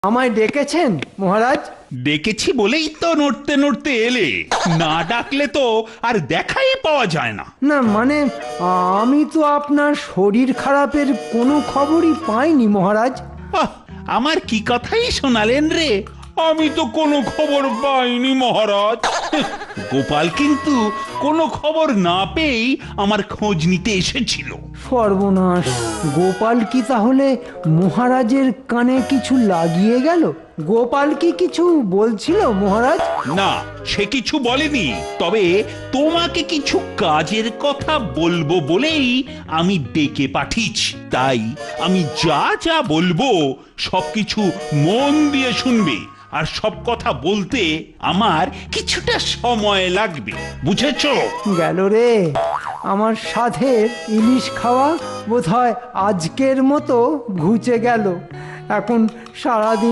আমায় ডেকেছেন মহারাজ? ডেকেছি বলেই তো নড়তে নড়তে এলে, না ডাকলে তো আর দেখাই পাওয়া যায় না। না মানে আমি তো আপনার শরীর খারাপের কোনো খবরই পাইনি মহারাজ। আহ, আমার কি কথাই শোনালেন রে। আমি তো কোনো খবর পাইনি মহারাজ। গোপাল কিন্তু কোনো খবর না পেয়েই আমার খোঁজ নিতে এসেছিল। সর্বনাশ! গোপাল কি তাহলে মহারাজের কানে কিছু লাগিয়ে গেল? গোপাল কি কিছু বলছিল মহারাজ? না, সে কিছু বলেনি, তবে তোমাকে কিছু কাজের কথা বলবো বলেই আমি ডেকে পাঠিয়েছি। তাই আমি যা যা বলবো সবকিছু মন দিয়ে শুনবে, আর সব কথা বলতে আমার কিছুটা সময় লাগবে, বুঝেছো? গেল রে, আমার সাথে ইলিশ খাওয়া বোধহয় আজকের মতো ঘুচে গেল। এখন সারাদিন